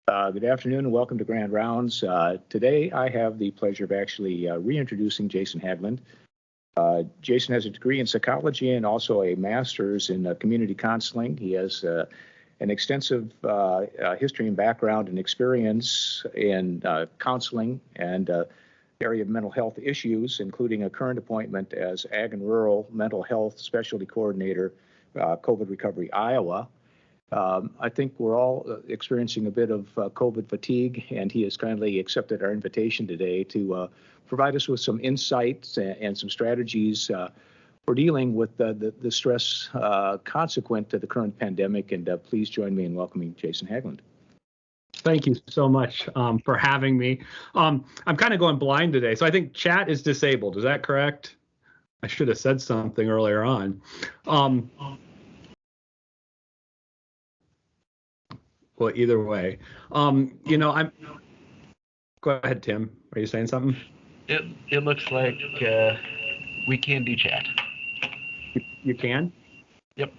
Good afternoon and welcome to Grand Rounds. Today I have the pleasure of actually reintroducing Jason Haglund. Jason has a degree in psychology and also a master's in community counseling. He has an extensive history and background and experience in counseling and area of mental health issues, including a current appointment as Ag and Rural Mental Health Specialty Coordinator, COVID Recovery, Iowa. I think we're all experiencing a bit of COVID fatigue, and he has kindly accepted our invitation today to provide us with some insights and some strategies for dealing with the stress consequent to the current pandemic. And please join me in welcoming Jason Haglund. Thank you so much for having me. I'm kind of going blind today, so I think chat is disabled. Is that correct? I should have said something earlier on. Well, either way, I'm. Go ahead, Tim. Are you saying something? It looks like we can do chat. You can? Yep.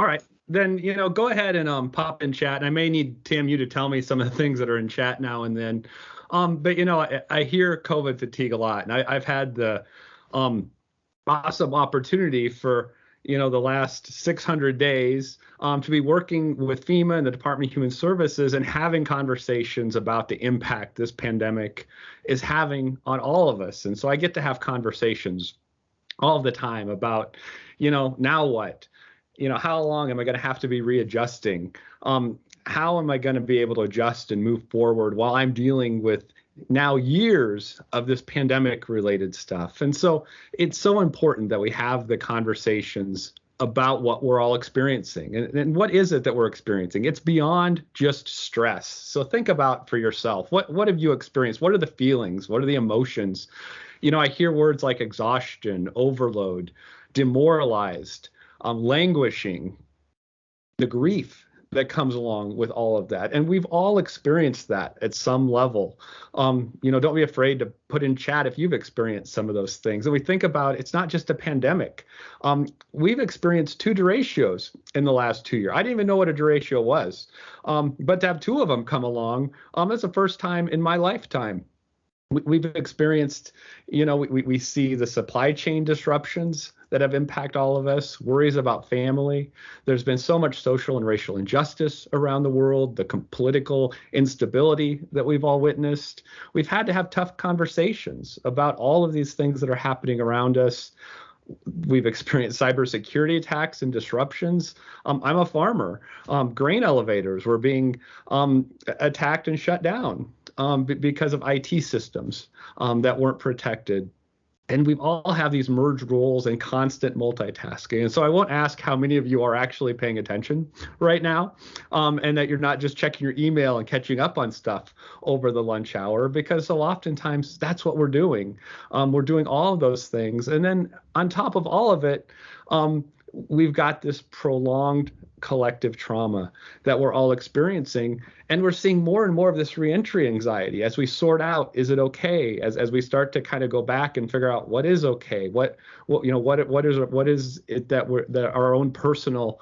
All right. Then, go ahead and pop in chat. And I may need, Tim, you to tell me some of the things that are in chat now and then. But, I hear COVID fatigue a lot. And I've had the awesome opportunity for, the last 600 days to be working with FEMA and the Department of Human Services and having conversations about the impact this pandemic is having on all of us. And so I get to have conversations all the time about, now what? How long am I going to have to be readjusting? How am I going to be able to adjust and move forward while I'm dealing with now years of this pandemic related stuff? And so it's so important that we have the conversations about what we're all experiencing. And what is it that we're experiencing? It's beyond just stress. So think about for yourself, what have you experienced? What are the feelings? What are the emotions? I hear words like exhaustion, overload, demoralized, languishing, the grief that comes along with all of that. And we've all experienced that at some level. Don't be afraid to put in chat if you've experienced some of those things. And we think about it's not just a pandemic. We've experienced 2 deratios in the last 2 years. I didn't even know what a deratio was. But to have 2 of them come along, that's the first time in my lifetime. We've experienced, we see the supply chain disruptions that have impacted all of us, worries about family. There's been so much social and racial injustice around the world, the political instability that we've all witnessed. We've had to have tough conversations about all of these things that are happening around us. We've experienced cybersecurity attacks and disruptions. I'm a farmer. Grain elevators were being attacked and shut down because of IT systems that weren't protected. And we all have these merged roles and constant multitasking. And so I won't ask how many of you are actually paying attention right now, and that you're not just checking your email and catching up on stuff over the lunch hour, because so oftentimes that's what we're doing. We're doing all of those things. And then on top of all of it, we've got this prolonged collective trauma that we're all experiencing. And we're seeing more and more of this reentry anxiety as we sort out, is it okay? As we start to kind of go back and figure out what is okay, what is it that our own personal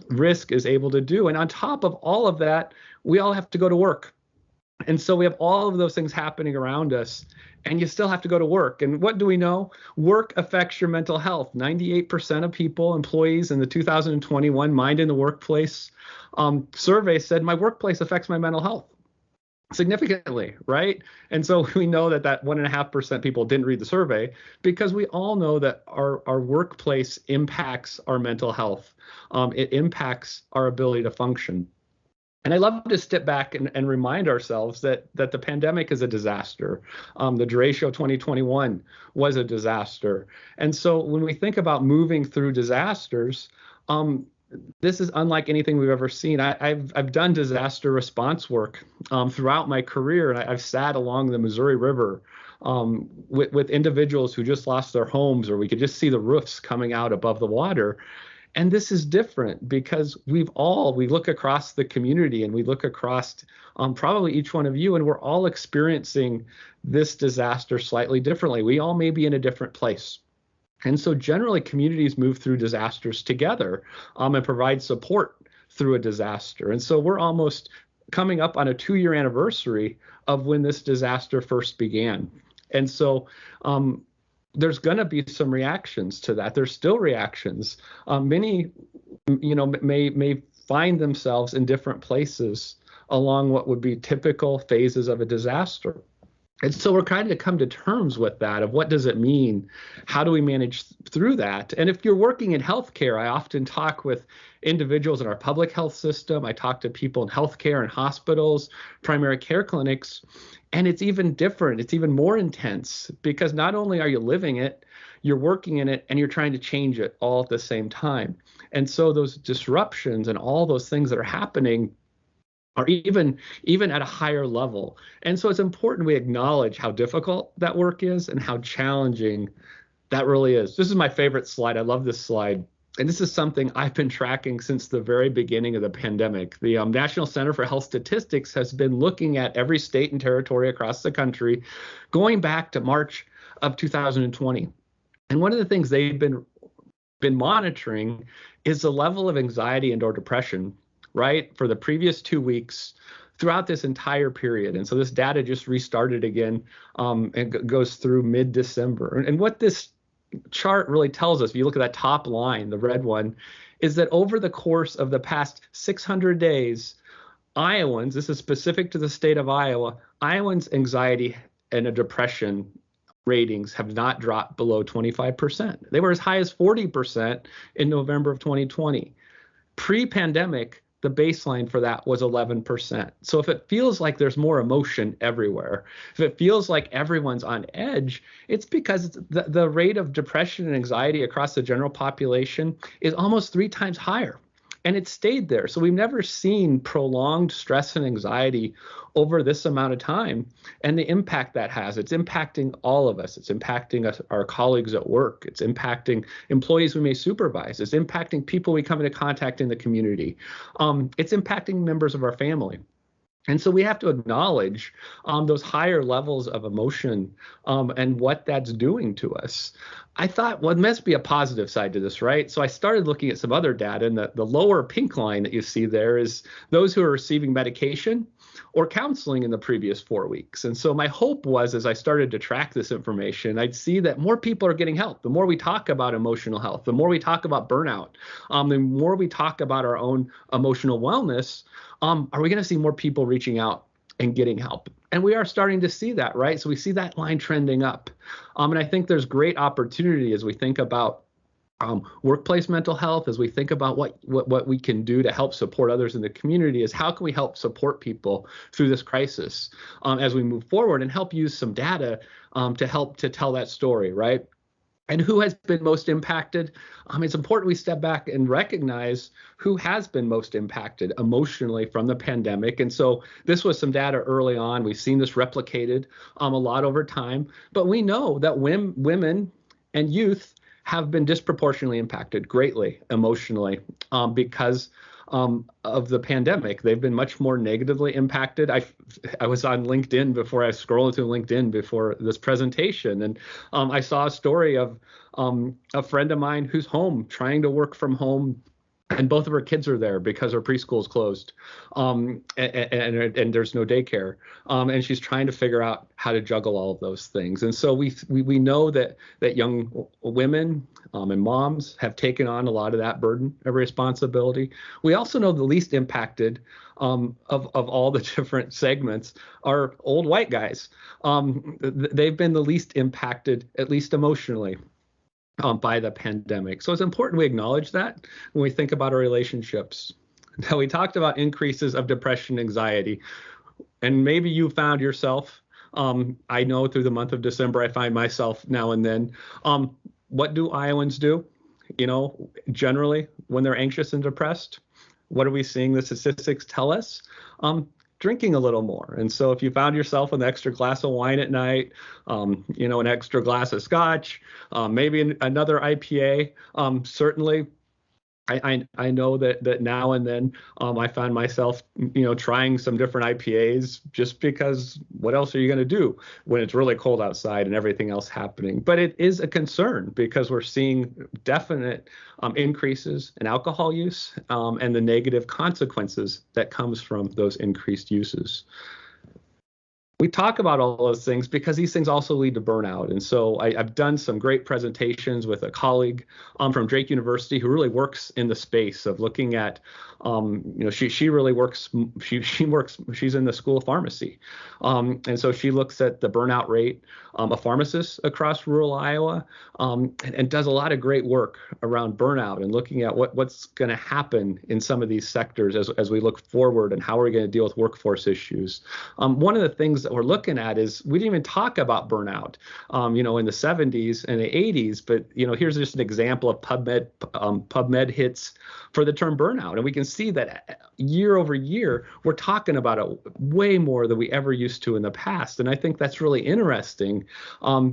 risk is able to do. And on top of all of that, we all have to go to work. And so we have all of those things happening around us, and you still have to go to work. And what do we know? Work affects your mental health. 98% of people, employees in the 2021 Mind in the Workplace survey said, my workplace affects my mental health significantly, right? And so we know that 1.5% people didn't read the survey, because we all know that our workplace impacts our mental health. It impacts our ability to function. And I love to step back and remind ourselves that the pandemic is a disaster. The deratio 2021 was a disaster. And so when we think about moving through disasters, this is unlike anything we've ever seen. I've done disaster response work throughout my career, and I've sat along the Missouri River with individuals who just lost their homes, or we could just see the roofs coming out above the water. And this is different because we look across the community, and we look across probably each one of you, and we're all experiencing this disaster slightly differently. We all may be in a different place. And so generally communities move through disasters together and provide support through a disaster. And so we're almost coming up on a 2-year anniversary of when this disaster first began. And so there's going to be some reactions to that. There's still reactions. Many, may find themselves in different places along what would be typical phases of a disaster. And so we're trying to come to terms with that, of what does it mean? How do we manage through that? And if you're working in healthcare, I often talk with individuals in our public health system. I talk to people in healthcare and hospitals, primary care clinics, and it's even different. It's even more intense, because not only are you living it, you're working in it, and you're trying to change it all at the same time. And so those disruptions and all those things that are happening are even at a higher level. And so it's important we acknowledge how difficult that work is and how challenging that really is. This is my favorite slide. I love this slide. And this is something I've been tracking since the very beginning of the pandemic. The National Center for Health Statistics has been looking at every state and territory across the country, going back to March of 2020. And one of the things they've been monitoring is the level of anxiety and or depression, right, for the previous 2 weeks throughout this entire period. And so this data just restarted again and goes through mid-December. And what this chart really tells us, if you look at that top line, the red one, is that over the course of the past 600 days, Iowans, this is specific to the state of Iowa, Iowans' anxiety and depression ratings have not dropped below 25%. They were as high as 40% in November of 2020. Pre-pandemic, the baseline for that was 11%. So if it feels like there's more emotion everywhere, if it feels like everyone's on edge, it's because the rate of depression and anxiety across the general population is almost 3 times higher. And it stayed there. So we've never seen prolonged stress and anxiety over this amount of time, and the impact that has. It's impacting all of us. It's impacting us, our colleagues at work. It's impacting employees we may supervise. It's impacting people we come into contact in the community. It's impacting members of our family. And so we have to acknowledge those higher levels of emotion and what that's doing to us. I thought, well, it must be a positive side to this, right? So I started looking at some other data, and the lower pink line that you see there is those who are receiving medication or counseling in the previous 4 weeks. And so my hope was, as I started to track this information, I'd see that more people are getting help. The more we talk about emotional health, the more we talk about burnout, the more we talk about our own emotional wellness, are we going to see more people reaching out and getting help? And we are starting to see that, right? So we see that line trending up. And I think there's great opportunity as we think about workplace mental health, as we think about what we can do to help support others in the community, is how can we help support people through this crisis as we move forward, and help use some data to help to tell that story, right? And who has been most impacted? It's important we step back and recognize who has been most impacted emotionally from the pandemic. And so this was some data early on. We've seen this replicated a lot over time. But we know that women and youth have been disproportionately impacted greatly emotionally because of the pandemic. They've been much more negatively impacted. I was on LinkedIn before, I was scrolling through LinkedIn before this presentation, and I saw a story of a friend of mine who's home trying to work from home, and both of her kids are there because her preschool is closed, and there's no daycare, and she's trying to figure out how to juggle all of those things. And so we know that young women and moms have taken on a lot of that burden of responsibility. We also know the least impacted of all the different segments are old white guys. They've been the least impacted, at least emotionally, by the pandemic. So it's important we acknowledge that when we think about our relationships. Now, we talked about increases of depression, anxiety, and maybe you found yourself, I know through the month of December, I find myself now and then. What do Iowans do? Generally, when they're anxious and depressed, what are we seeing the statistics tell us? Drinking a little more. And so if you found yourself with an extra glass of wine at night, an extra glass of scotch, maybe another IPA, certainly I know that now and then I find myself, trying some different IPAs just because what else are you going to do when it's really cold outside and everything else happening? But it is a concern because we're seeing definite increases in alcohol use and the negative consequences that comes from those increased uses. We talk about all those things because these things also lead to burnout. And so I've done some great presentations with a colleague from Drake University who really works in the space of looking at, she really works, she's in the School of Pharmacy. And so she looks at the burnout rate of pharmacists across rural Iowa and does a lot of great work around burnout and looking at what's going to happen in some of these sectors as we look forward and how are we going to deal with workforce issues. One of the things that we're looking at is we didn't even talk about burnout, in the 70s and the 80s, but, here's just an example of PubMed hits for the term burnout. And we can see that year over year, we're talking about it way more than we ever used to in the past. And I think that's really interesting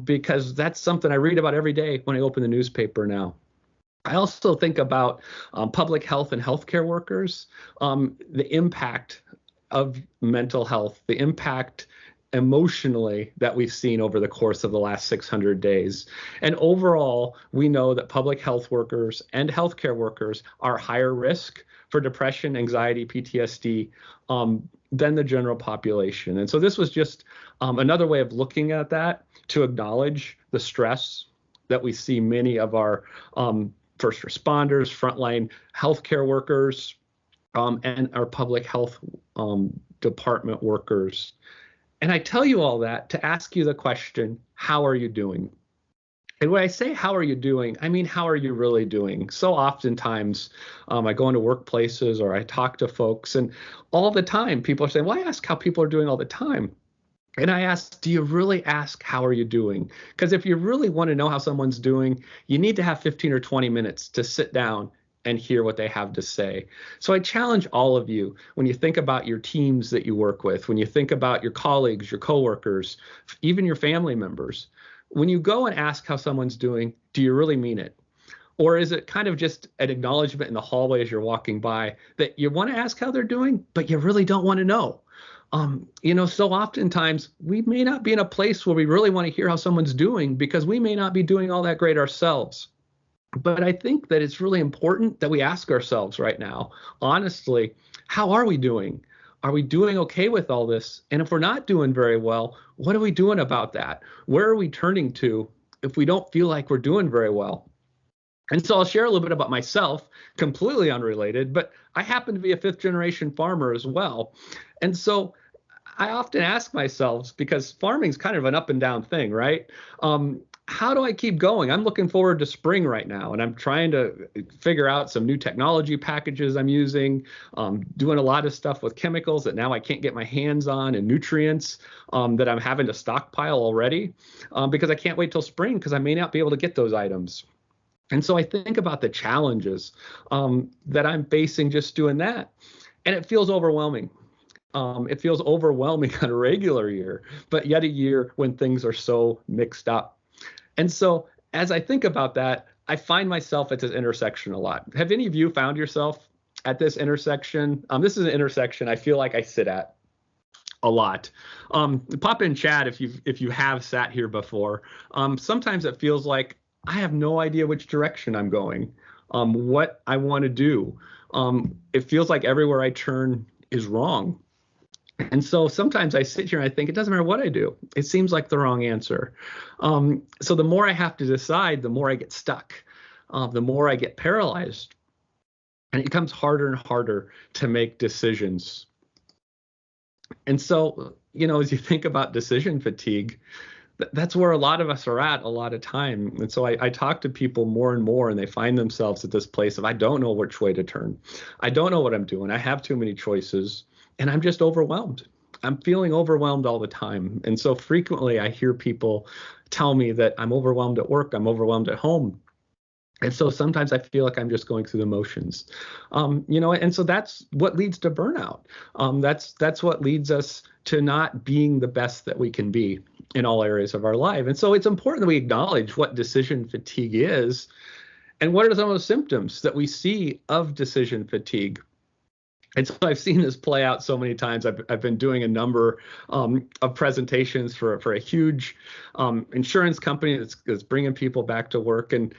because that's something I read about every day when I open the newspaper now. I also think about public health and healthcare workers, the impact of mental health, the impact emotionally that we've seen over the course of the last 600 days. And overall, we know that public health workers and healthcare workers are higher risk for depression, anxiety, PTSD than the general population. And so this was just another way of looking at that to acknowledge the stress that we see many of our first responders, frontline healthcare workers, and our public health department workers. And I tell you all that to ask you the question, how are you doing? And when I say, how are you doing, I mean, how are you really doing? So oftentimes I go into workplaces or I talk to folks and all the time people are saying, well, I ask how people are doing all the time. And I ask, do you really ask, how are you doing? Because if you really want to know how someone's doing, you need to have 15 or 20 minutes to sit down and hear what they have to say. So I challenge all of you, when you think about your teams that you work with, when you think about your colleagues, your coworkers, even your family members, when you go and ask how someone's doing, do you really mean it? Or is it kind of just an acknowledgement in the hallway as you're walking by that you want to ask how they're doing, but you really don't want to know? So oftentimes we may not be in a place where we really want to hear how someone's doing because we may not be doing all that great ourselves. But I think that it's really important that we ask ourselves right now, honestly, how are we doing? Are we doing okay with all this? And if we're not doing very well, what are we doing about that? Where are we turning to if we don't feel like we're doing very well? And so I'll share a little bit about myself, completely unrelated, but I happen to be a fifth generation farmer as well. And so I often ask myself, because farming is kind of an up and down thing, right? How do I keep going? I'm looking forward to spring right now, and I'm trying to figure out some new technology packages I'm using, doing a lot of stuff with chemicals that now I can't get my hands on and nutrients that I'm having to stockpile already because I can't wait till spring because I may not be able to get those items. And so I think about the challenges that I'm facing just doing that, and it feels overwhelming. It feels overwhelming on a regular year, but yet a year when things are so mixed up. And so as I think about that, I find myself at this intersection a lot. Have any of you found yourself at this intersection? This is an intersection I feel like I sit at a lot. Pop in chat if you have sat here before. Sometimes it feels like I have no idea which direction I'm going, what I want to do. It feels like everywhere I turn is wrong. And so sometimes I sit here and I think it doesn't matter what I do. It seems like the wrong answer. So the more I have to decide, the more I get stuck, the more I get paralyzed. And it becomes harder and harder to make decisions. And so, as you think about decision fatigue, that's where a lot of us are at a lot of time. And so I talk to people more and more, and they find themselves at this place of, I don't know which way to turn. I don't know what I'm doing. I have too many choices. And I'm just overwhelmed. I'm feeling overwhelmed all the time. And so frequently I hear people tell me that I'm overwhelmed at work, I'm overwhelmed at home. And so sometimes I feel like I'm just going through the motions, and so that's what leads to burnout. That's what leads us to not being the best that we can be in all areas of our life. And so it's important that we acknowledge what decision fatigue is And what are some of the symptoms that we see of decision fatigue? And so I've seen this play out so many times. I've been doing a number of presentations for a huge insurance company that's bringing people back to work. And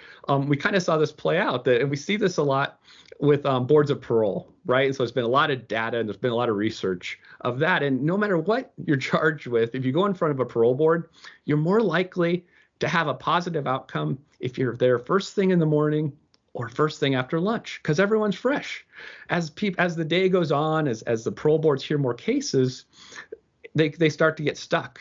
we kind of saw this play out, and we see this a lot with boards of parole, right? And so there's been a lot of data and there's been a lot of research of that. And no matter what you're charged with, if you go in front of a parole board, you're more likely to have a positive outcome if you're there first thing in the morning or first thing after lunch, because everyone's fresh. As the day goes on, as the parole boards hear more cases, they start to get stuck.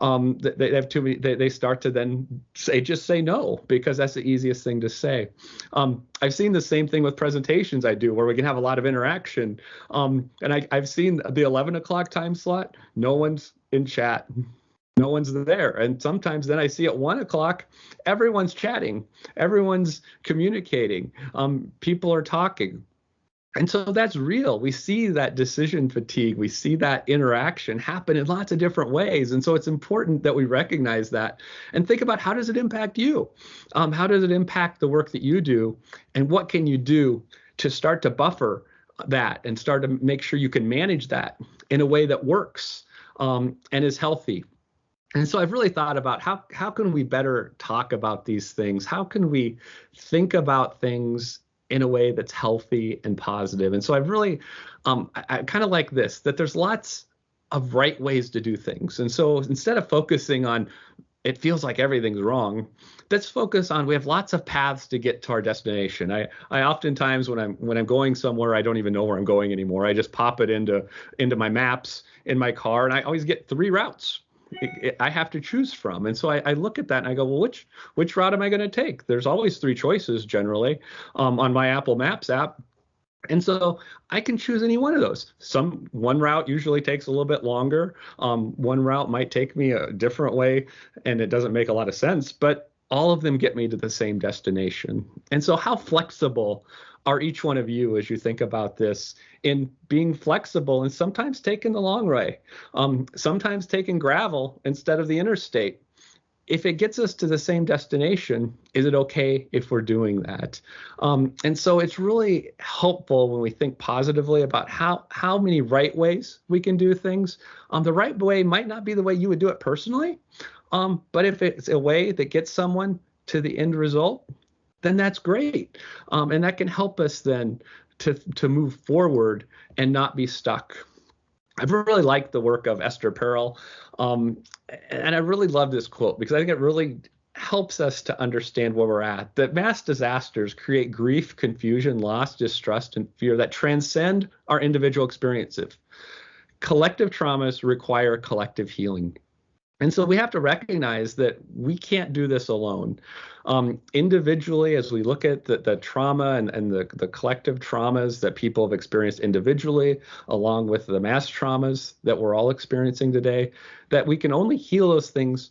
They have too many. They start to then just say no, because that's the easiest thing to say. I've seen the same thing with presentations I do, where we can have a lot of interaction. And I've seen the 11 o'clock time slot. No one's in chat. No one's there. And sometimes then I see at 1 o'clock, everyone's chatting, everyone's communicating, people are talking. And so that's real. We see that decision fatigue. We see that interaction happen in lots of different ways. And so it's important that we recognize that and think about, how does it impact you? How does it impact the work that you do? And what can you do to start to buffer that and start to make sure you can manage that in a way that works and is healthy? And so I've really thought about how can we better talk about these things? How can we think about things in a way that's healthy and positive? And so I've really, I kind of like this, that there's lots of right ways to do things. And so instead of focusing on, it feels like everything's wrong, let's focus on, we have lots of paths to get to our destination. I oftentimes, when I'm going somewhere, I don't even know where I'm going anymore. I just pop it into my maps in my car, and I always get 3 routes I have to choose from. And so I look at that and I go, well, which route am I going to take? There's always 3 choices generally on my Apple Maps app. And so I can choose any one of those. One route usually takes a little bit longer. One route might take me a different way, and it doesn't make a lot of sense, but all of them get me to the same destination. And so how flexible are each one of you as you think about this, in being flexible and sometimes taking the long way, sometimes taking gravel instead of the interstate? If it gets us to the same destination, is it okay if we're doing that? And so it's really helpful when we think positively about how many right ways we can do things. The right way might not be the way you would do it personally, but if it's a way that gets someone to the end result, then that's great. And that can help us then to move forward and not be stuck. I've really liked the work of Esther Perel. And I really love this quote because I think it really helps us to understand where we're at, that mass disasters create grief, confusion, loss, distrust, and fear that transcend our individual experiences. Collective traumas require collective healing. And so we have to recognize that we can't do this alone. Individually, as we look at the trauma and the collective traumas that people have experienced individually, along with the mass traumas that we're all experiencing today, that we can only heal those things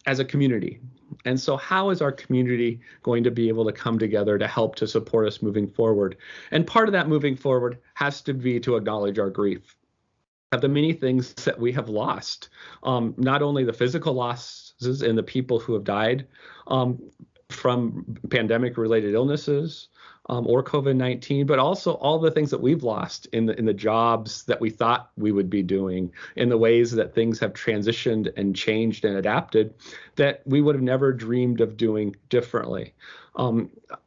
as a community. And so how is our community going to be able to come together to help to support us moving forward? And part of that moving forward has to be to acknowledge our grief of the many things that we have lost, not only the physical losses in the people who have died from pandemic-related illnesses or COVID-19, but also all the things that we've lost in the jobs that we thought we would be doing, in the ways that things have transitioned and changed and adapted that we would have never dreamed of doing differently.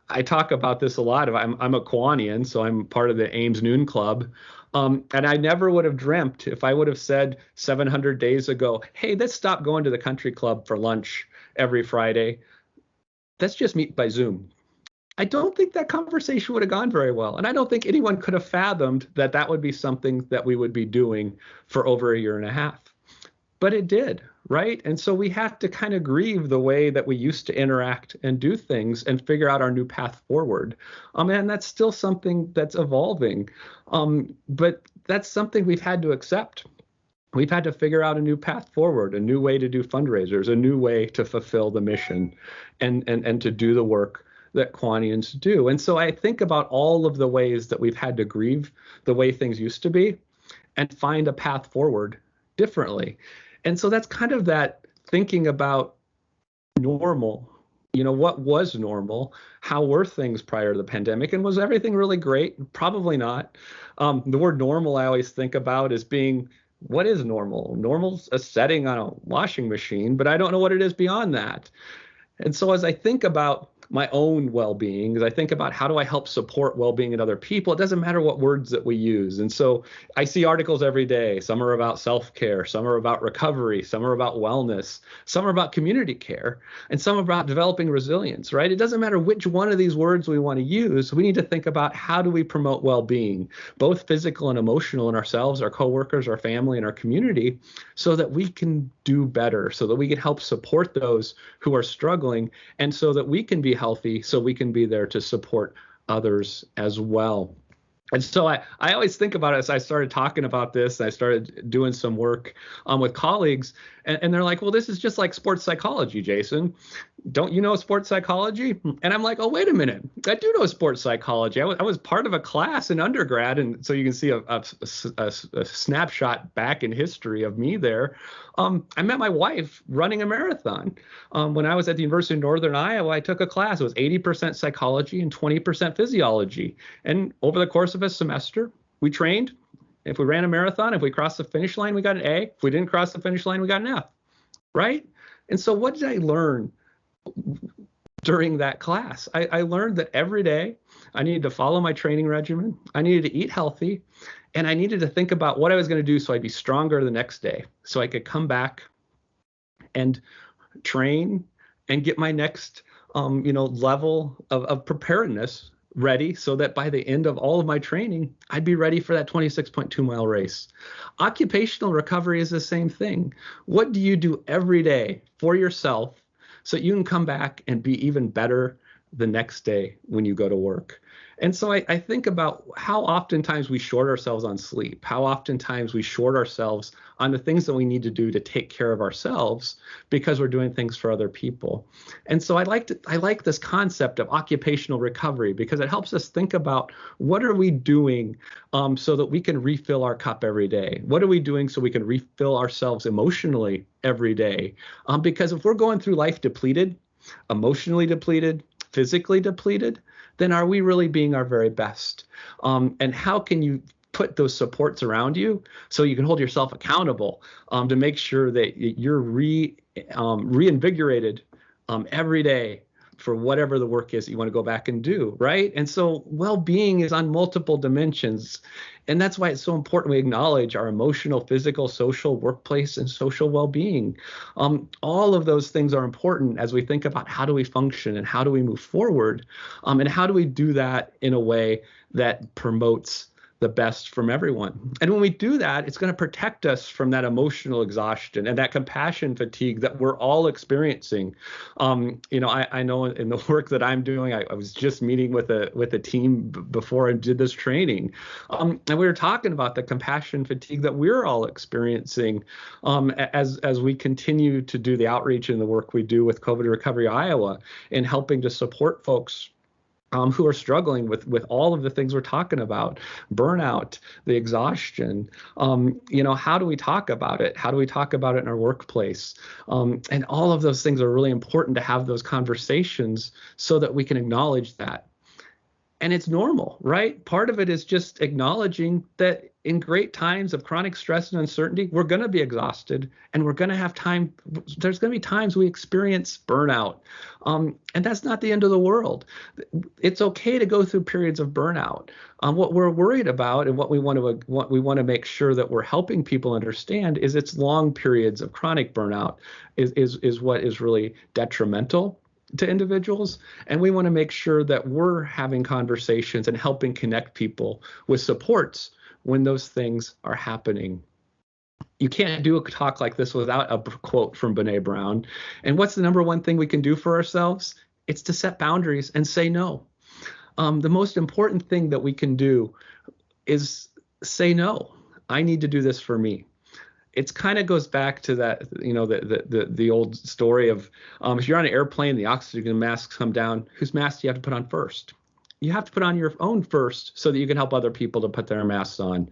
I talk about this a lot. I'm a Kiwanian, so I'm part of the Ames Noon Club. And I never would have dreamt if I would have said 700 days ago, hey, let's stop going to the country club for lunch every Friday. Let's just meet by Zoom. I don't think that conversation would have gone very well. And I don't think anyone could have fathomed that that would be something that we would be doing for over a year and a half. But it did, right? And so we have to kind of grieve the way that we used to interact and do things and figure out our new path forward. And that's still something that's evolving. But that's something we've had to accept. We've had to figure out a new path forward, a new way to do fundraisers, a new way to fulfill the mission and to do the work that Kiwanians do. And so I think about all of the ways that we've had to grieve the way things used to be and find a path forward differently. And so that's kind of that thinking about normal what was normal? How were things prior to the pandemic? And was everything really great? Probably not. The word normal I always think about as being, what is normal? Normal's a setting on a washing machine, but I don't know what it is beyond that. And so as I think about my own well-being, as I think about how do I help support well-being in other people, it doesn't matter what words that we use. And so I see articles every day. Some are about self-care, some are about recovery, some are about wellness, some are about community care, and some are about developing resilience, right? It doesn't matter which one of these words we want to use. We need to think about how do we promote well-being, both physical and emotional, in ourselves, our coworkers, our family, and our community, so that we can do better, so that we can help support those who are struggling, and so that we can be healthy, so we can be there to support others as well. And so I always think about it as I started talking about this, I started doing some work with colleagues, and they're like, well, this is just like sports psychology, Jason. Don't you know sports psychology? And I'm like, oh, wait a minute. I do know sports psychology. I was part of a class in undergrad. And so you can see a snapshot back in history of me there. I met my wife running a marathon. When I was at the University of Northern Iowa, I took a class. It was 80% psychology and 20% physiology. And over the course of a semester, we trained. If we ran a marathon, if we crossed the finish line, we got an A. If we didn't cross the finish line, we got an F, right? And so what did I learn during that class? I learned that every day I needed to follow my training regimen. I needed to eat healthy, and I needed to think about what I was going to do so I'd be stronger the next day, so I could come back and train and get my next level of preparedness ready, so that by the end of all of my training, I'd be ready for that 26.2 mile race. Occupational recovery is the same thing. What do you do every day for yourself so that you can come back and be even better the next day when you go to work? And so I think about how oftentimes we short ourselves on sleep, how oftentimes we short ourselves on the things that we need to do to take care of ourselves because we're doing things for other people. And so I like this concept of occupational recovery, because it helps us think about what are we doing so that we can refill our cup every day? What are we doing so we can refill ourselves emotionally every day? Because if we're going through life depleted, emotionally depleted, physically depleted, then are we really being our very best? And how can you put those supports around you so you can hold yourself accountable to make sure that you're reinvigorated every day for whatever the work is that you want to go back and do, right? And so well-being is on multiple dimensions. And that's why it's so important we acknowledge our emotional, physical, social, workplace, and social well-being. All of those things are important as we think about how do we function and how do we move forward, and how do we do that in a way that promotes the best from everyone. And when we do that, it's going to protect us from that emotional exhaustion and that compassion fatigue that we're all experiencing. I know in the work that I'm doing, I was just meeting with a team before I did this training, and we were talking about the compassion fatigue that we're all experiencing as we continue to do the outreach and the work we do with COVID Recovery Iowa in helping to support folks who are struggling with all of the things we're talking about, burnout, the exhaustion. How do we talk about it? How do we talk about it in our workplace? And all of those things are really important to have those conversations so that we can acknowledge that. And it's normal, right? Part of it is just acknowledging that in great times of chronic stress and uncertainty, we're going to be exhausted, and we're going to have time. There's going to be times we experience burnout. And that's not the end of the world. It's okay to go through periods of burnout. What we're worried about and what we want to make sure that we're helping people understand is it's long periods of chronic burnout is what is really detrimental to individuals. And we want to make sure that we're having conversations and helping connect people with supports when those things are happening. You can't do a talk like this without a quote from BRENÉ Brown. And what's the number one thing we can do for ourselves? It's to set boundaries and say no. The most important thing that we can do is say no. I need to do this for me. It kind of goes back to that, the old story of if you're on an airplane, the oxygen masks come down, whose mask do you have to put on first? You have to put on your own first so that you can help other people to put their masks on.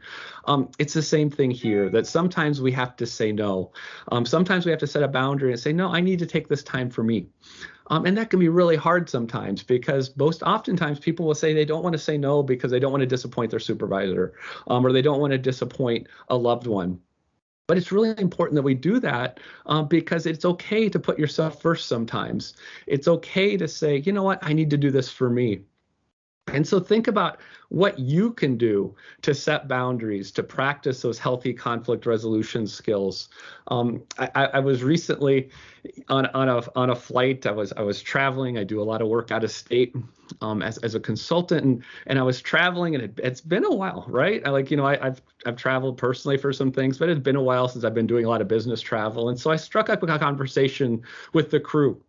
It's the same thing here, that sometimes we have to say no. Sometimes we have to set a boundary and say, no, I need to take this time for me. And that can be really hard sometimes, because most oftentimes people will say they don't want to say no because they don't want to disappoint their supervisor, or they don't want to disappoint a loved one. But it's really important that we do that, because it's okay to put yourself first sometimes. It's okay to say, you know what, I need to do this for me. And so think about what you can do to set boundaries, to practice those healthy conflict resolution skills. I was recently on a flight. I was traveling. I do a lot of work out of state as a consultant, and I was traveling, and it's been a while, right? I've traveled personally for some things, but it's been a while since I've been doing a lot of business travel. And so I struck up a conversation with the crew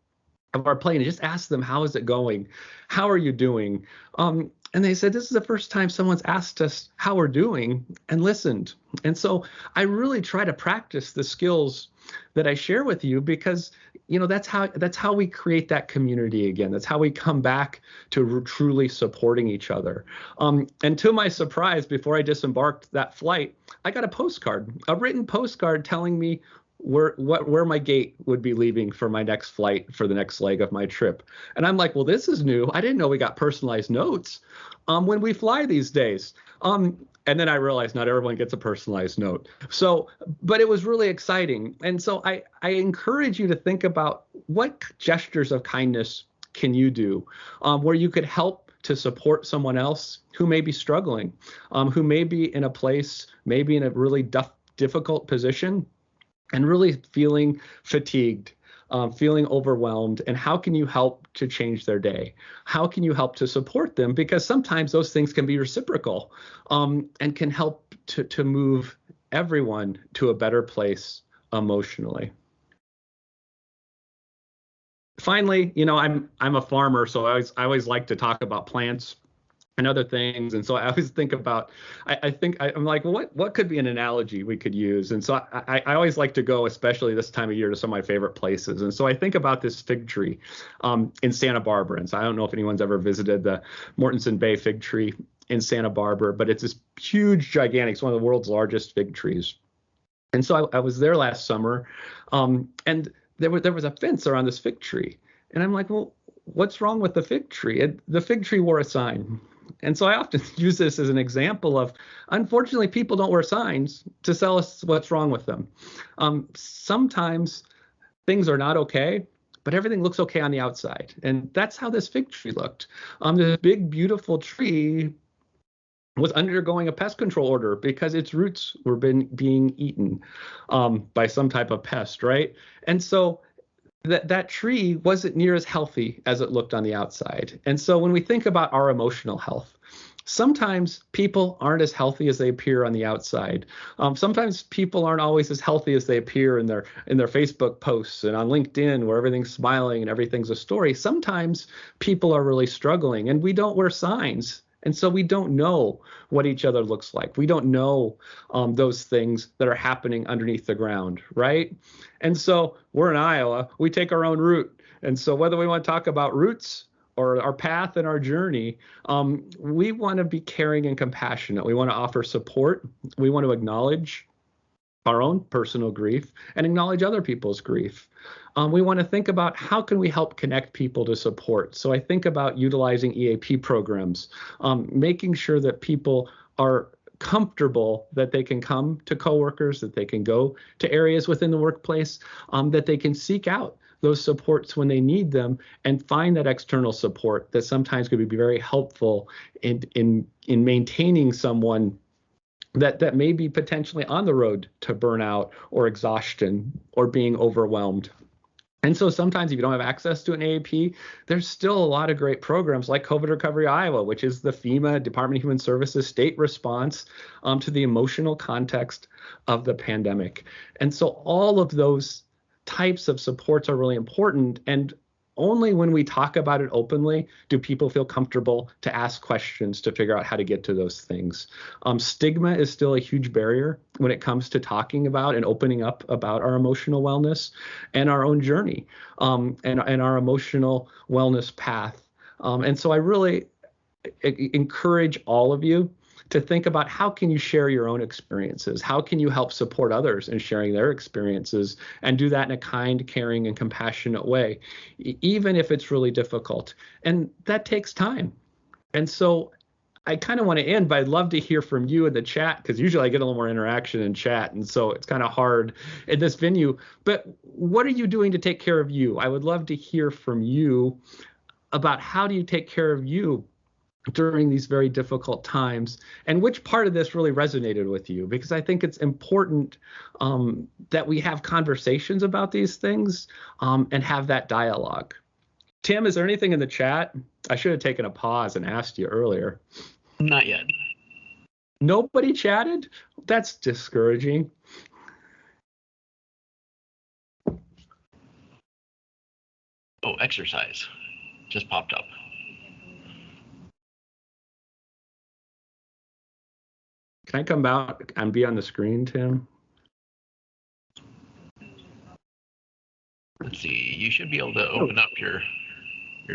of our plane and just asked them, how is it going? How are you doing? And they said, this is the first time someone's asked us how we're doing and listened. And so I really try to practice the skills that I share with you, because that's how we create that community again. That's how we come back to truly supporting each other. And to my surprise, before I disembarked that flight, I got a written postcard telling me where my gate would be leaving for my next flight for the next leg of my trip. And I'm like, well, this is new. I didn't know we got personalized notes when we fly these days. And then I realized not everyone gets a personalized note. So, but it was really exciting. And so I encourage you to think about what gestures of kindness can you do where you could help to support someone else who may be struggling, who may be in a place, maybe in a really difficult position, and really feeling fatigued, feeling overwhelmed. And how can you help to change their day? How can you help to support them? Because sometimes those things can be reciprocal, and can help to move everyone to a better place emotionally. Finally, I'm a farmer, so I always like to talk about plants and other things. And so I always think about, I'm like, well, what could be an analogy we could use? And so I always like to go, especially this time of year, to some of my favorite places. And so I think about this fig tree in Santa Barbara. And so I don't know if anyone's ever visited the Mortensen Bay fig tree in Santa Barbara, but it's this huge, gigantic, it's one of the world's largest fig trees. And so I was there last summer, and there was a fence around this fig tree. And I'm like, well, what's wrong with the fig tree? The fig tree wore a sign. And so I often use this as an example of, unfortunately, people don't wear signs to tell us what's wrong with them. Sometimes things are not okay, but everything looks okay on the outside. And that's how this fig tree looked. This big, beautiful tree was undergoing a pest control order because its roots were being eaten by some type of pest, right? And so that tree wasn't near as healthy as it looked on the outside. And so when we think about our emotional health, sometimes people aren't as healthy as they appear on the outside. Sometimes people aren't always as healthy as they appear in their Facebook posts and on LinkedIn, where everything's smiling and everything's a story. Sometimes people are really struggling, and we don't wear signs. And so we don't know what each other looks like. We don't know those things that are happening underneath the ground, right? And so we're in Iowa, we take our own route. And so whether we want to talk about roots or our path and our journey, we want to be caring and compassionate. We want to offer support. We want to acknowledge our own personal grief and acknowledge other people's grief. We want to think about how can we help connect people to support. So I think about utilizing EAP programs, making sure that people are comfortable that they can come to coworkers, that they can go to areas within the workplace, that they can seek out those supports when they need them and find that external support that sometimes could be very helpful in maintaining someone that may be potentially on the road to burnout or exhaustion or being overwhelmed. And so sometimes if you don't have access to an AAP, there's still a lot of great programs like COVID Recovery Iowa, which is the FEMA, Department of Human Services state response to the emotional context of the pandemic. And so all of those types of supports are really important. And only when we talk about it openly do people feel comfortable to ask questions to figure out how to get to those things. Stigma is still a huge barrier when it comes to talking about and opening up about our emotional wellness and our own journey and our emotional wellness path. And so I really encourage all of you to think about how can you share your own experiences? How can you help support others in sharing their experiences and do that in a kind, caring, and compassionate way, even if it's really difficult. And that takes time. And so I kind of want to end, but I'd love to hear from you in the chat, because usually I get a little more interaction in chat. And so it's kind of hard in this venue. But what are you doing to take care of you? I would love to hear from you about how do you take care of you during these very difficult times, and which part of this really resonated with you, because I think it's important that we have conversations about these things and have that dialogue. Tim, is there anything in the chat? I should have taken a pause and asked you earlier. Not yet. Nobody chatted? That's discouraging. Oh, exercise just popped up. Can I come out and be on the screen, Tim? Let's see. You should be able to open up your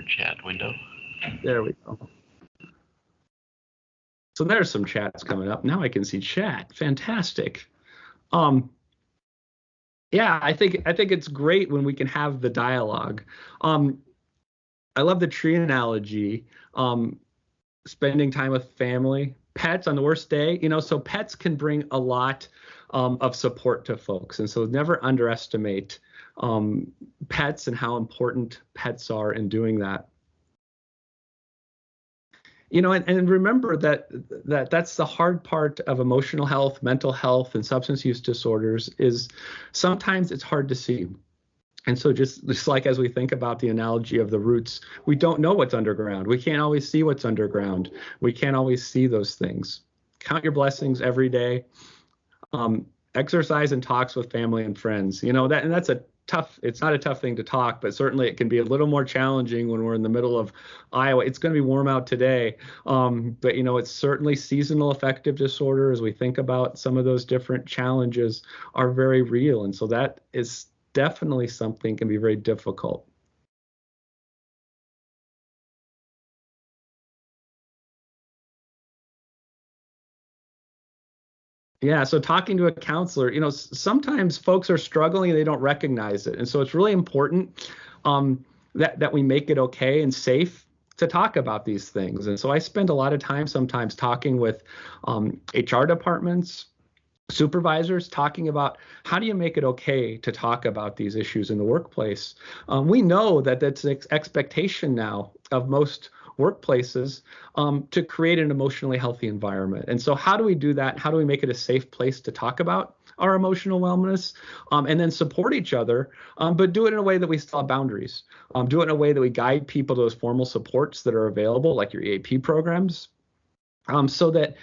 chat window. There we go. So there's some chats coming up. Now I can see chat. Fantastic. Yeah, I think it's great when we can have the dialogue. I love the tree analogy. Spending time with family, pets on the worst day, so pets can bring a lot of support to folks. And so never underestimate pets and how important pets are in doing that. And remember that's the hard part of emotional health, mental health, and substance use disorders is sometimes it's hard to see. And so just like as we think about the analogy of the roots, we don't know what's underground. We can't always see what's underground. We can't always see those things. Count your blessings every day. Exercise and talks with family and friends. That's it's not a tough thing to talk, but certainly it can be a little more challenging when we're in the middle of Iowa. It's going to be warm out today. But it's certainly seasonal affective disorder, as we think about some of those different challenges, are very real. And so that is definitely something can be very difficult. Yeah, so talking to a counselor, sometimes folks are struggling and they don't recognize it. And so it's really important that we make it okay and safe to talk about these things. And so I spend a lot of time sometimes talking with HR departments, supervisors, talking about how do you make it okay to talk about these issues in the workplace. We know that that's an expectation now of most workplaces to create an emotionally healthy environment. And so how do we do that? How do we make it a safe place to talk about our emotional wellness and then support each other, but do it in a way that we still have boundaries. Do it in a way that we guide people to those formal supports that are available, like your EAP programs, so that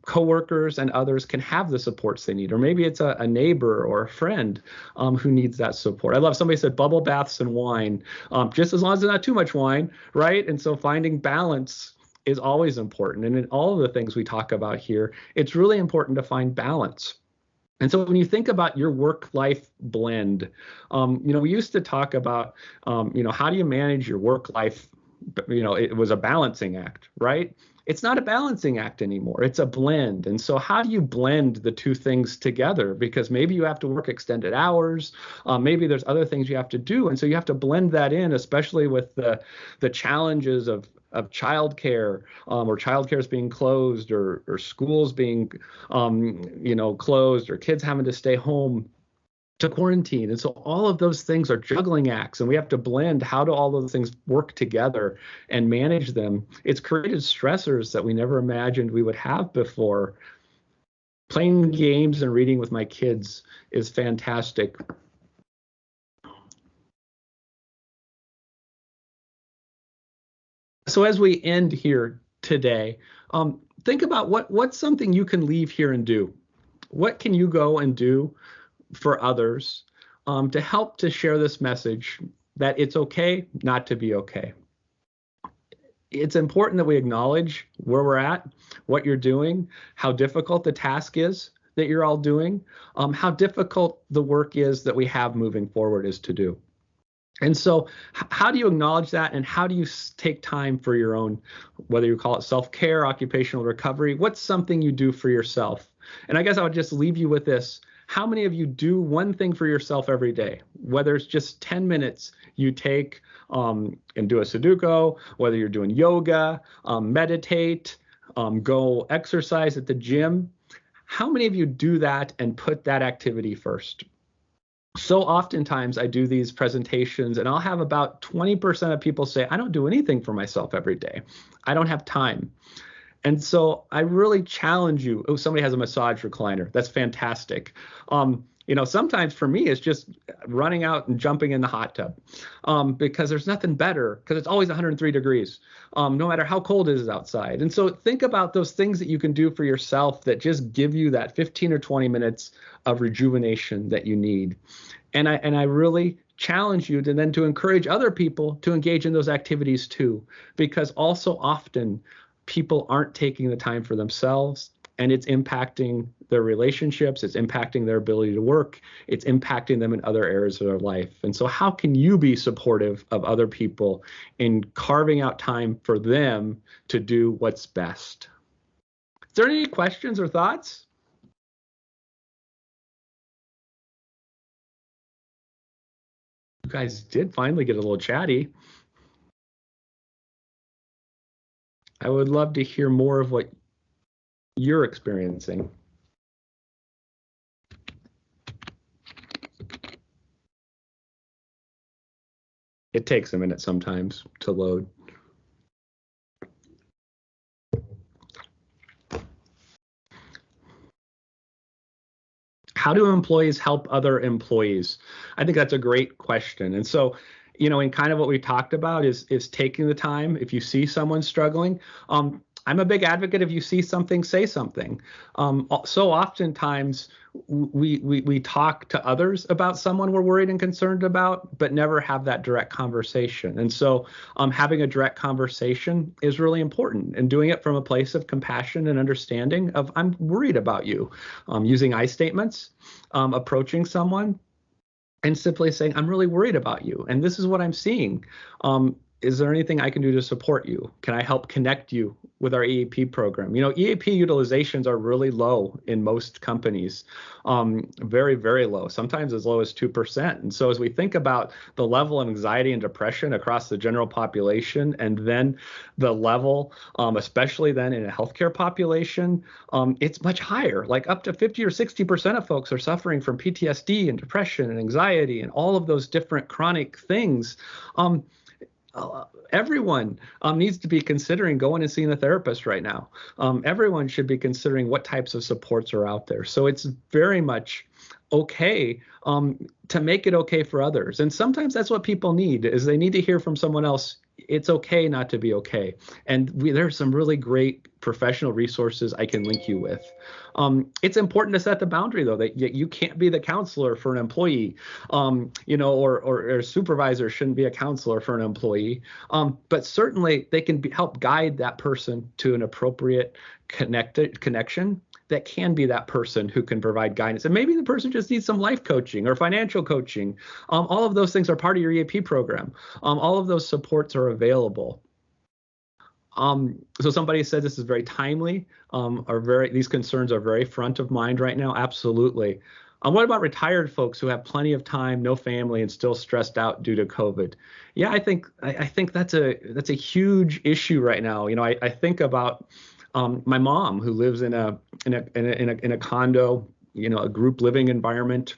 coworkers and others can have the supports they need. Or maybe it's a neighbor or a friend who needs that support. I love somebody said bubble baths and wine, just as long as there's not too much wine, right? And so finding balance is always important. And in all of the things we talk about here, it's really important to find balance. And so when you think about your work-life blend, we used to talk about, how do you manage your work-life? It was a balancing act, right? It's not a balancing act anymore. It's a blend. And so how do you blend the two things together? Because maybe you have to work extended hours. Maybe there's other things you have to do. And so you have to blend that in, especially with the challenges of childcare, or childcare is being closed, or schools being, closed, or kids having to stay home to quarantine. And so all of those things are juggling acts, and we have to blend how do all those things work together and manage them. It's created stressors that we never imagined we would have before. Playing games and reading with my kids is fantastic. So as we end here today, think about what's something you can leave here and do. What can you go and do for others to help to share this message that it's okay not to be okay? It's important that we acknowledge where we're at, what you're doing, how difficult the task is that you're all doing, how difficult the work is that we have moving forward is to do. And so how do you acknowledge that, and how do you take time for your own, whether you call it self-care, occupational recovery? What's something you do for yourself? And I guess I would just leave you with this. How many of you do one thing for yourself every day? Whether it's just 10 minutes you take and do a Sudoku, whether you're doing yoga, meditate, go exercise at the gym. How many of you do that and put that activity first? So oftentimes I do these presentations and I'll have about 20% of people say, I don't do anything for myself every day. I don't have time. And so I really challenge you. Oh, somebody has a massage recliner. That's fantastic. Sometimes for me, it's just running out and jumping in the hot tub because there's nothing better, because it's always 103 degrees, no matter how cold it is outside. And so think about those things that you can do for yourself that just give you that 15 or 20 minutes of rejuvenation that you need. And I really challenge you to then to encourage other people to engage in those activities too, because also often people aren't taking the time for themselves, and it's impacting their relationships, it's impacting their ability to work, it's impacting them in other areas of their life. And so how can you be supportive of other people in carving out time for them to do what's best? Is there any questions or thoughts? You guys did finally get a little chatty. I would love to hear more of what you're experiencing. It takes a minute sometimes to load. How do employees help other employees? I think that's a great question. And so, in kind of what we talked about is taking the time. If you see someone struggling, I'm a big advocate. If you see something, say something. So oftentimes we talk to others about someone we're worried and concerned about, but never have that direct conversation. And so having a direct conversation is really important, and doing it from a place of compassion and understanding of, I'm worried about you, using I statements, approaching someone and simply saying, I'm really worried about you, and this is what I'm seeing. Is there anything I can do to support you? Can I help connect you with our EAP program? EAP utilizations are really low in most companies, very, very low, sometimes as low as 2%. And so as we think about the level of anxiety and depression across the general population, and then the level, especially then in a healthcare population, it's much higher, like up to 50 or 60% of folks are suffering from PTSD and depression and anxiety and all of those different chronic things. Everyone needs to be considering going and seeing a therapist right now. Everyone should be considering what types of supports are out there. So it's very much okay to make it okay for others. And sometimes that's what people need, is they need to hear from someone else, it's okay not to be okay. And there's some really great professional resources I can link you with. It's important to set the boundary, though, that you can't be the counselor for an employee, or a supervisor shouldn't be a counselor for an employee. But certainly they can help guide that person to an appropriate connection that can be that person who can provide guidance. And maybe the person just needs some life coaching or financial coaching. All of those things are part of your EAP program. All of those supports are available. So somebody said this is very timely, these concerns are very front of mind right now. Absolutely. What about retired folks who have plenty of time, no family, and still stressed out due to COVID? Yeah, I think that's a huge issue right now. I think about my mom, who lives in a condo, a group living environment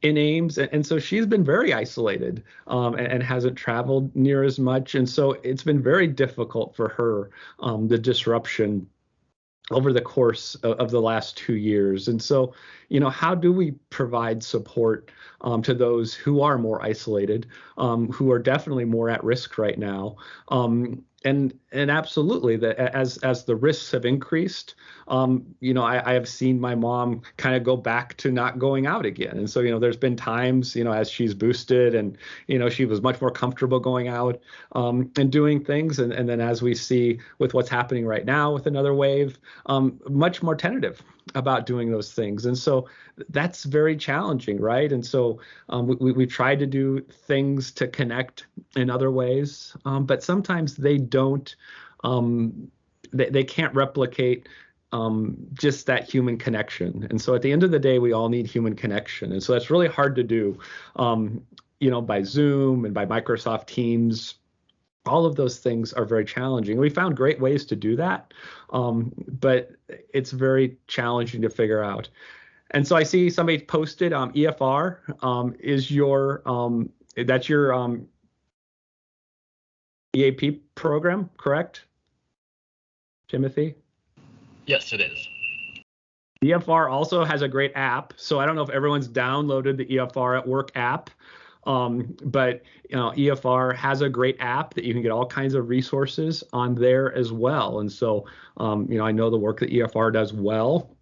in Ames, and so she's been very isolated and hasn't traveled near as much, and so it's been very difficult for her, the disruption over the course of the last 2 years. And so, how do we provide support to those who are more isolated, who are definitely more at risk right now? and absolutely, that as the risks have increased, I have seen my mom kind of go back to not going out again. And so, there's been times, as she's boosted and, she was much more comfortable going out and doing things. And then as we see with what's happening right now with another wave, much more tentative about doing those things. And so that's very challenging, right? And so we tried to do things to connect in other ways, but sometimes they don't, they can't replicate just that human connection. And so at the end of the day, we all need human connection. And so that's really hard to do, by Zoom and by Microsoft Teams. All of those things are very challenging. We found great ways to do that, but it's very challenging to figure out. And so I see somebody posted EFR is your that's your EAP program, correct, Timothy? Yes, it is. EFR also has a great app. So I don't know if everyone's downloaded the EFR at Work app, but EFR has a great app that you can get all kinds of resources on there as well. And so I know the work that EFR does well.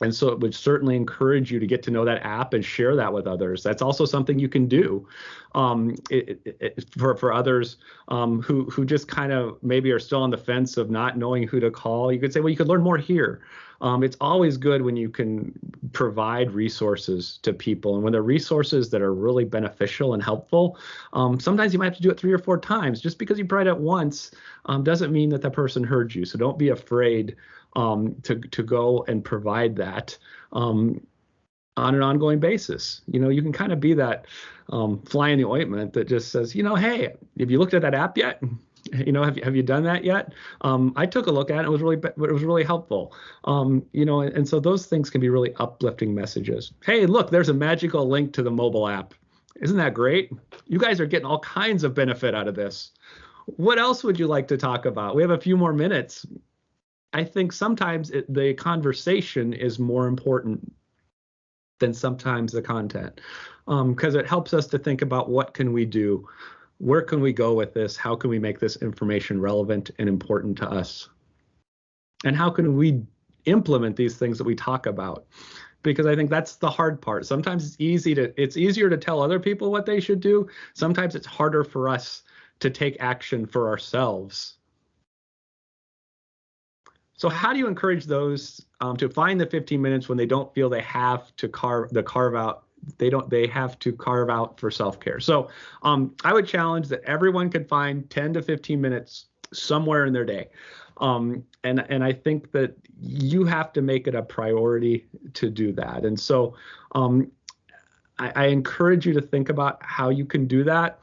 And so it would certainly encourage you to get to know that app and share that with others. That's also something you can do for others who just kind of maybe are still on the fence of not knowing who to call. You could say, well, you could learn more here. It's always good when you can provide resources to people. And when they're resources that are really beneficial and helpful, sometimes you might have to do it 3 or 4 times. Just because you provided it once doesn't mean that person heard you. So don't be afraid to go and provide that on an ongoing basis. You can kind of be that fly in the ointment that just says, hey, have you looked at that app yet? Have you done that yet? I took a look at it. It was really helpful. And so those things can be really uplifting messages. Hey, look, there's a magical link to the mobile app. Isn't that great? You guys are getting all kinds of benefit out of this. What else would you like to talk about? We have a few more minutes. I think sometimes the conversation is more important than sometimes the content, because it helps us to think about what can we do, where can we go with this, how can we make this information relevant and important to us, and how can we implement these things that we talk about. Because I think that's the hard part. Sometimes it's easier to tell other people what they should do. Sometimes it's harder for us to take action for ourselves. So how do you encourage those to find the 15 minutes when they don't feel they have to carve out for self-care? So I would challenge that everyone could find 10 to 15 minutes somewhere in their day. And I think that you have to make it a priority to do that. And so I encourage you to think about how you can do that.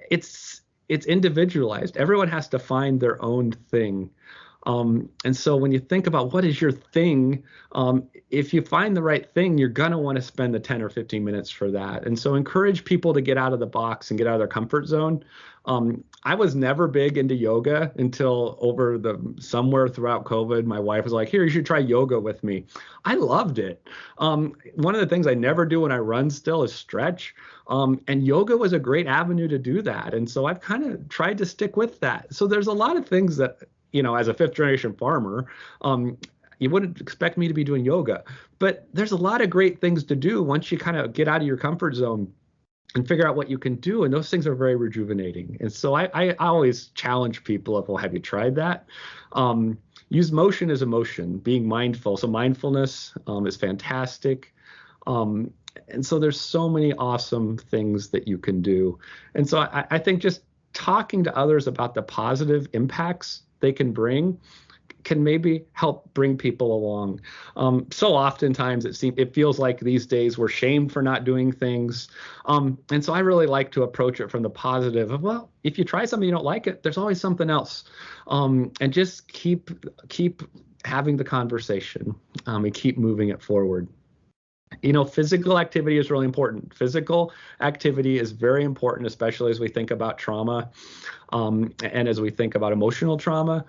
It's individualized. Everyone has to find their own thing. And so when you think about what is your thing, if you find the right thing, you're going to want to spend the 10 or 15 minutes for that. And so encourage people to get out of the box and get out of their comfort zone. I was never big into yoga until somewhere throughout COVID, my wife was like, here, you should try yoga with me. I loved it. One of the things I never do when I run still is stretch. And yoga was a great avenue to do that. And so I've kind of tried to stick with that. So there's a lot of things that, as a 5th generation farmer, you wouldn't expect me to be doing yoga, but there's a lot of great things to do once you kind of get out of your comfort zone and figure out what you can do. And those things are very rejuvenating. And so I always challenge people of, well, have you tried that? Use motion as emotion, being mindful. So mindfulness is fantastic. And so there's so many awesome things that you can do. And so I think just talking to others about the positive impacts they can bring can maybe help bring people along. So oftentimes it feels like these days we're shamed for not doing things. And so I really like to approach it from the positive of, well, if you try something you don't like it, there's always something else. And just keep having the conversation and keep moving it forward. Physical activity is really important. Physical activity is very important, especially as we think about trauma. And as we think about emotional trauma,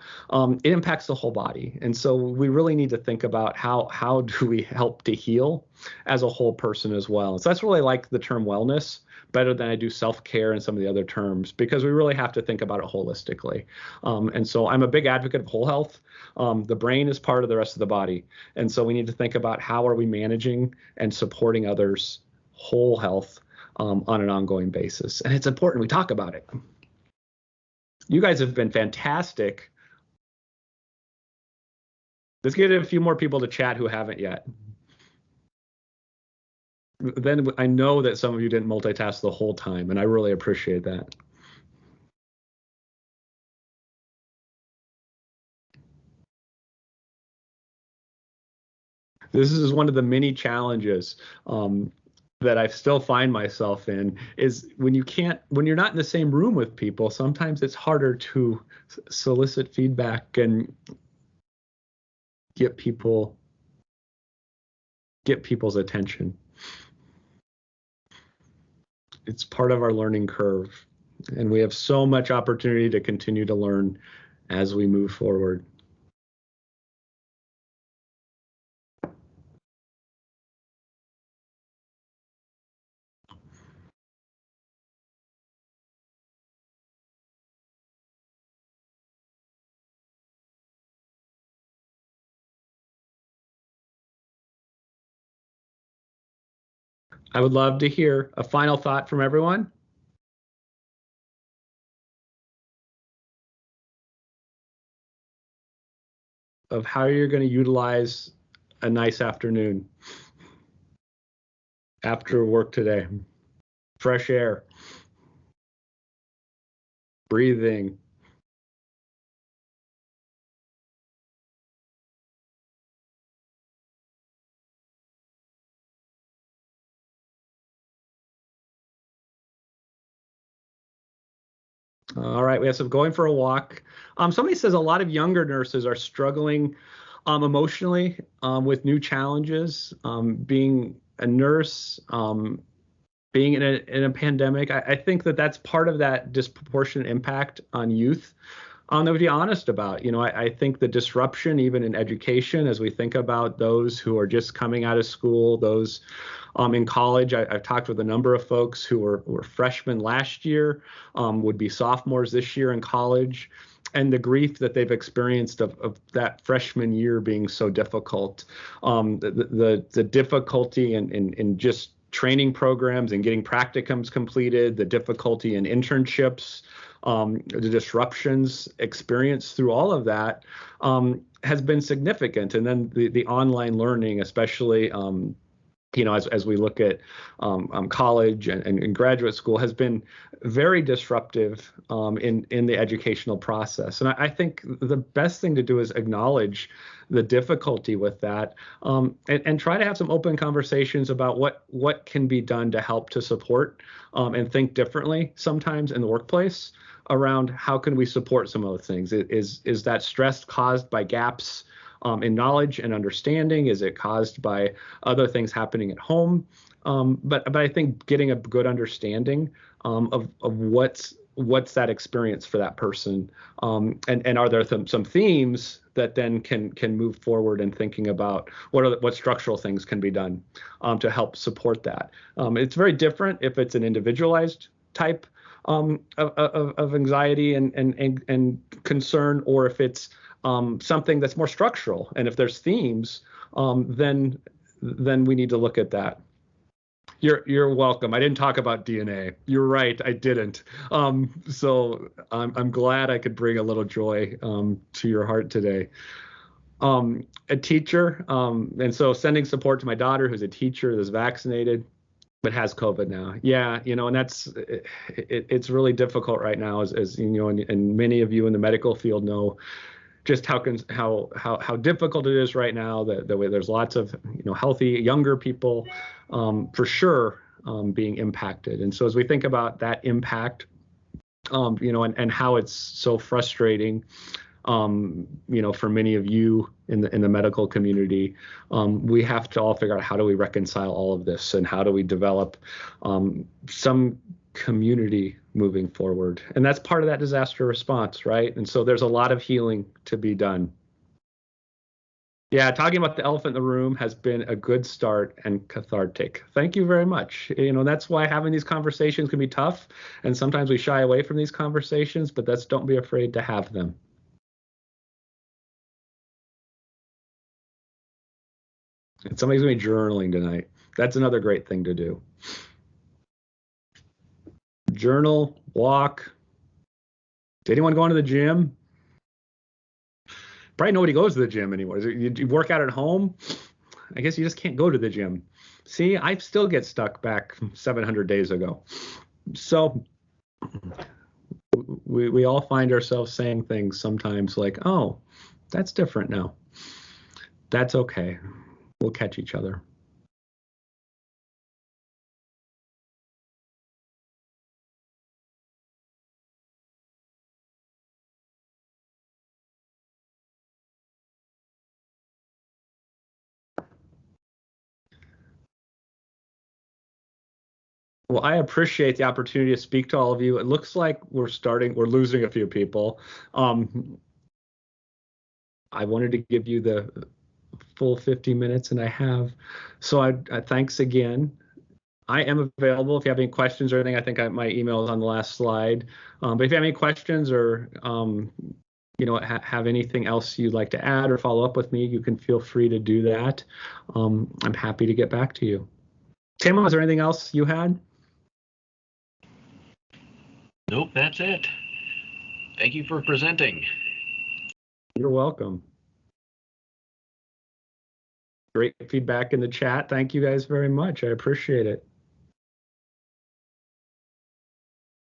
it impacts the whole body. And so we really need to think about how do we help to heal as a whole person as well. So that's really like the term wellness better than I do self-care and some of the other terms, because we really have to think about it holistically. And so I'm a big advocate of whole health. The brain is part of the rest of the body. And so we need to think about how are we managing and supporting others' whole health on an ongoing basis. And it's important we talk about it. You guys have been fantastic. Let's get a few more people to chat who haven't yet. Then I know that some of you didn't multitask the whole time, and I really appreciate that. This is one of the many challenges that I still find myself in, is when you're not in the same room with people, sometimes it's harder to solicit feedback and get people's attention. It's part of our learning curve, and we have so much opportunity to continue to learn as we move forward. I would love to hear a final thought from everyone. Of how you're going to utilize a nice afternoon after work today. Fresh air, breathing. All right, we have some going for a walk. Somebody says a lot of younger nurses are struggling emotionally with new challenges. Being a nurse, being in a pandemic, I think that's part of that disproportionate impact on youth. That we be honest about. I think the disruption, even in education, as we think about those who are just coming out of school, those in college. I've talked with a number of folks who were freshmen last year, would be sophomores this year in college, and the grief that they've experienced of that freshman year being so difficult. The difficulty in just training programs and getting practicums completed, the difficulty in internships, the disruptions experienced through all of that has been significant. And then the online learning, especially, as we look at college and graduate school, has been very disruptive in the educational process. And I think the best thing to do is acknowledge the difficulty with that, and try to have some open conversations about what can be done to help to support and think differently sometimes in the workplace around how can we support some of those things. Is that stress caused by gaps in knowledge and understanding? Is it caused by other things happening at home? But I think getting a good understanding of what's that experience for that person, and are there some themes that then can move forward in thinking about what structural things can be done to help support that. It's very different if it's an individualized type of anxiety and concern, or if it's something that's more structural. And if there's themes, then we need to look at that. You're welcome. I didn't talk about DNA. You're right, I didn't. So I'm glad I could bring a little joy to your heart today. A teacher, and so sending support to my daughter, who's a teacher that's vaccinated but has COVID now. Yeah, and it's really difficult right now, as you know, and many of you in the medical field know just how difficult it is right now. The way there's lots of healthy younger people, for sure, being impacted. And so as we think about that impact, and how it's so frustrating, for many of you in the medical community, we have to all figure out how do we reconcile all of this, and how do we develop some community moving forward. And that's part of that disaster response, right? And so there's a lot of healing to be done. Yeah, talking about the elephant in the room has been a good start and cathartic. Thank you very much. That's why having these conversations can be tough, and sometimes we shy away from these conversations, but don't be afraid to have them. And somebody's going to be journaling tonight. That's another great thing to do. Journal, walk. Did anyone go into the gym? Probably nobody goes to the gym anymore. You work out at home? I guess you just can't go to the gym. See, I still get stuck back 700 days ago. So we all find ourselves saying things sometimes like, oh, that's different now. That's okay. We'll catch each other. Well, I appreciate the opportunity to speak to all of you. It looks like we're losing a few people. I wanted to give you the full 50 minutes, and I have. So I thanks again. I am available if you have any questions or anything. I think my email is on the last slide. But if you have any questions or have anything else you'd like to add or follow up with me, you can feel free to do that. I'm happy to get back to you. Tim, was there anything else you had? Nope, that's it. Thank you for presenting. You're welcome. Great feedback in the chat. Thank you guys very much. I appreciate it.